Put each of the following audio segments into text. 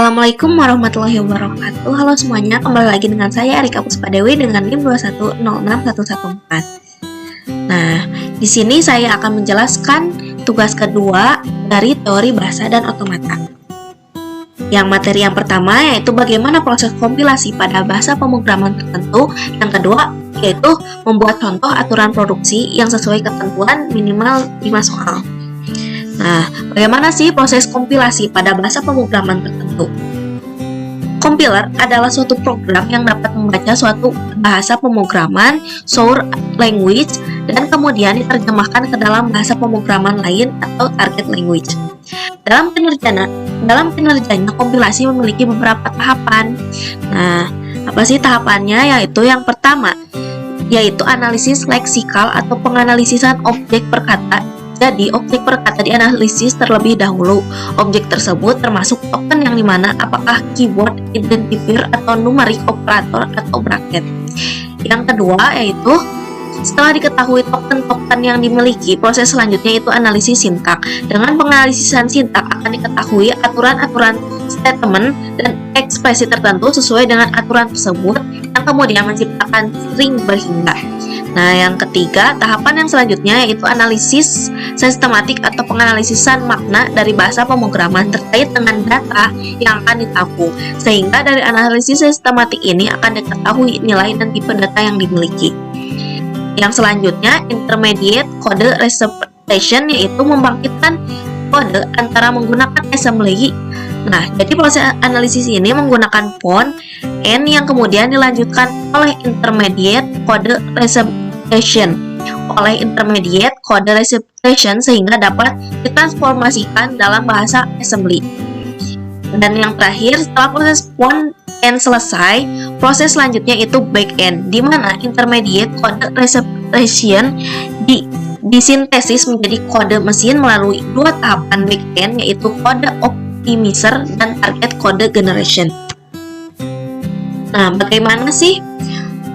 Assalamualaikum warahmatullahi wabarakatuh. Halo semuanya, kembali lagi dengan saya Erika Puspadewi dengan NIM 2106114. Nah, di sini saya akan menjelaskan tugas kedua dari teori bahasa dan otomata. Yang materi yang pertama yaitu bagaimana proses kompilasi pada bahasa pemrograman tertentu. Yang kedua yaitu membuat contoh aturan produksi yang sesuai ketentuan minimal 5 soal. Nah, bagaimana sih proses kompilasi pada bahasa pemrograman tertentu? Compiler adalah suatu program yang dapat membaca suatu bahasa pemrograman, source language, dan kemudian diterjemahkan ke dalam bahasa pemrograman lain atau target language. Dalam kinerjanya, kompilasi memiliki beberapa tahapan. Nah, apa sih tahapannya? Yaitu yang pertama, yaitu analisis leksikal atau penganalisisan objek perkata. Jadi, objek perkata dianalisis terlebih dahulu. Objek tersebut termasuk token yang dimana apakah keyword, identifier, atau numerik operator atau bracket. Yang kedua yaitu setelah diketahui token-token yang dimiliki, proses selanjutnya itu analisis sintak. Dengan penganalisan sintak akan diketahui aturan-aturan statement dan ekspresi tertentu sesuai dengan aturan tersebut yang kemudian menciptakan string berhingga. Nah, yang ketiga, tahapan yang selanjutnya yaitu analisis sistematik atau penganalisisan makna dari bahasa pemrograman terkait dengan data yang akan ditampung. Sehingga dari analisis sistematik ini akan diketahui nilai dan tipe data yang dimiliki. Yang selanjutnya, intermediate code representation yaitu membangkitkan kode antara menggunakan assembly. Nah, jadi proses analisis ini menggunakan font N yang kemudian dilanjutkan oleh intermediate code representation sehingga dapat ditransformasikan dalam bahasa assembly. Dan yang terakhir, setelah proses font N selesai, proses selanjutnya itu back end, di mana intermediate code representation disintesis menjadi kode mesin melalui dua tahapan back end, yaitu kode optimizer dan target code generation. Nah, bagaimana sih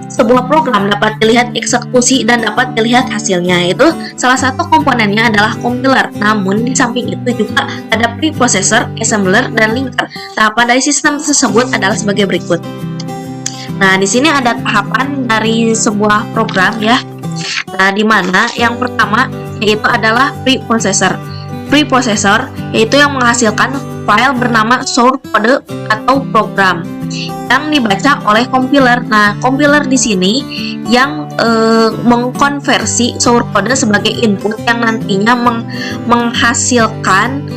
sebuah program dapat dilihat eksekusi dan dapat dilihat hasilnya? Itu salah satu komponennya adalah compiler. Namun di samping itu juga ada preprocessor, assembler, dan linker. Tahapan dari sistem tersebut adalah sebagai berikut. Nah, di sini ada tahapan dari sebuah program ya. Nah, di mana yang pertama yaitu adalah preprocessor. Preprocessor yaitu yang menghasilkan file bernama source code atau program yang dibaca oleh compiler. Nah, compiler di sini yang mengkonversi source code sebagai input yang nantinya menghasilkan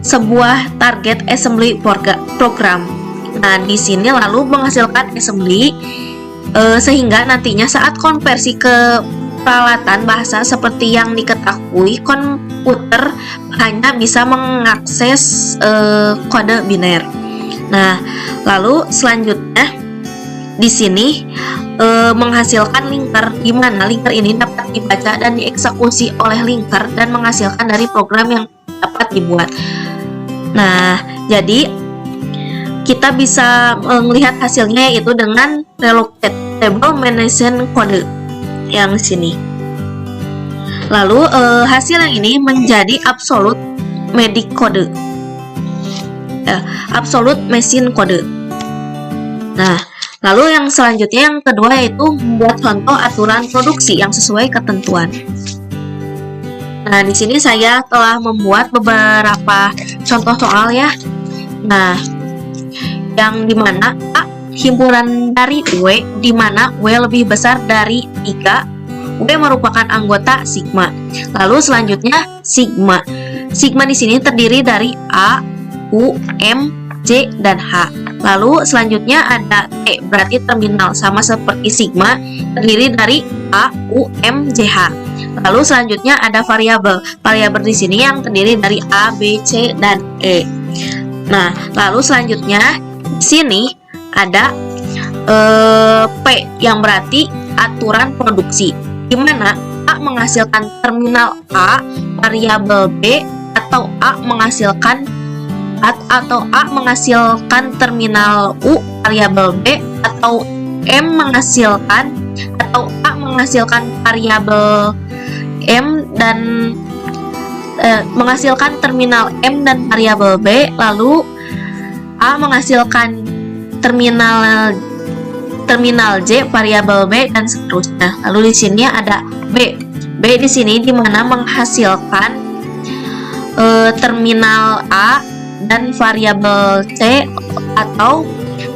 sebuah target assembly program. Nah, di sini lalu menghasilkan assembly sehingga nantinya saat konversi ke peralatan bahasa seperti yang diketahui, komputer hanya bisa mengakses kode biner. Nah, lalu selanjutnya di sini menghasilkan linker, di mana linker ini dapat dibaca dan dieksekusi oleh linker dan menghasilkan dari program yang dapat dibuat. Nah, jadi kita bisa melihat hasilnya yaitu dengan relocatable management code yang sini. Lalu hasil yang ini menjadi absolute magic code, absolute machine code. Nah, lalu yang selanjutnya yang kedua yaitu membuat contoh aturan produksi yang sesuai ketentuan. Nah, di sini saya telah membuat beberapa contoh soal ya. Nah, yang dimana A himpunan dari W, di mana W lebih besar dari 3, W merupakan anggota sigma. Lalu selanjutnya sigma. Sigma di sini terdiri dari A, U, M, J, dan H. Lalu selanjutnya ada T, berarti terminal, sama seperti sigma, terdiri dari A, U, M, J, H. Lalu selanjutnya ada variabel. Variabel di sini yang terdiri dari A, B, C, dan E. Nah, lalu selanjutnya di sini ada P yang berarti aturan produksi, di mana A menghasilkan terminal A, variabel B, atau A menghasilkan terminal U, variabel B, atau M menghasilkan variabel M dan menghasilkan terminal M dan variabel B. Lalu A menghasilkan terminal J, variabel B, dan seterusnya. Lalu di sini ada B. B di sini dimana menghasilkan terminal A dan variabel C, atau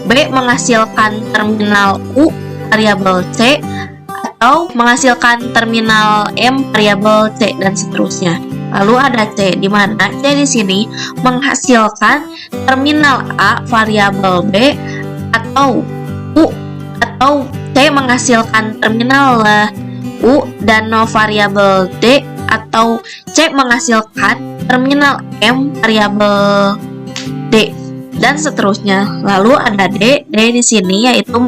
B menghasilkan terminal U, variabel C, atau menghasilkan terminal M, variabel C, dan seterusnya. Lalu ada C, di mana C di sini menghasilkan terminal A, variabel B, atau U, atau C menghasilkan terminal U dan variabel D, atau C menghasilkan terminal M, variabel D, dan seterusnya. Lalu ada D. D di sini yaitu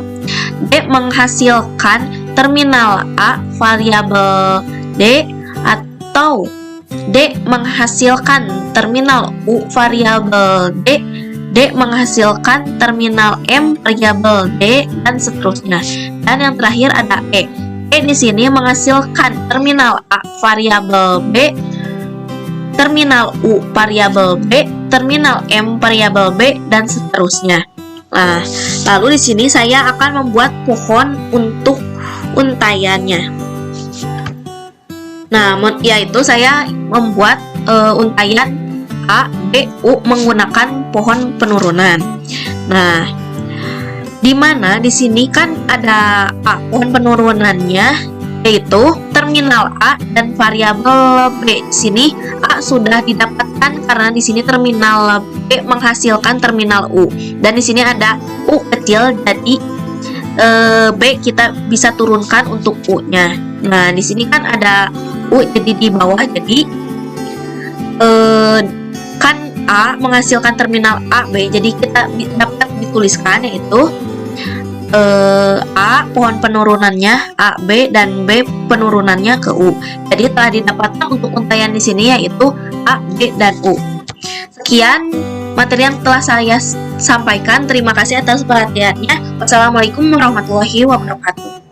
D menghasilkan terminal A, variabel D, atau D menghasilkan terminal U, variabel D, D menghasilkan terminal M, variabel D, dan seterusnya. Dan yang terakhir ada E. E di sini menghasilkan terminal A, variabel B, terminal U, variabel B, terminal M, variabel B, dan seterusnya. Nah, lalu di sini saya akan membuat pohon untuk untaiannya. Nah, yaitu saya membuat untaian A, B, U menggunakan pohon penurunan. Nah, di mana di sini kan ada A, pohon penurunannya yaitu terminal A dan variabel B. Di sini A sudah didapatkan karena di sini terminal B menghasilkan terminal U, dan di sini ada U kecil, jadi B kita bisa turunkan untuk U-nya. Nah, di sini kan ada U jadi di bawah, jadi kan A menghasilkan terminal A, B, jadi kita dapat dituliskan yaitu A pohon penurunannya A, B, dan B penurunannya ke U. Jadi telah didapatkan untuk untaian di sini yaitu A, B, dan U. Sekian materi yang telah saya sampaikan. Terima kasih atas perhatiannya. Wassalamualaikum warahmatullahi wabarakatuh.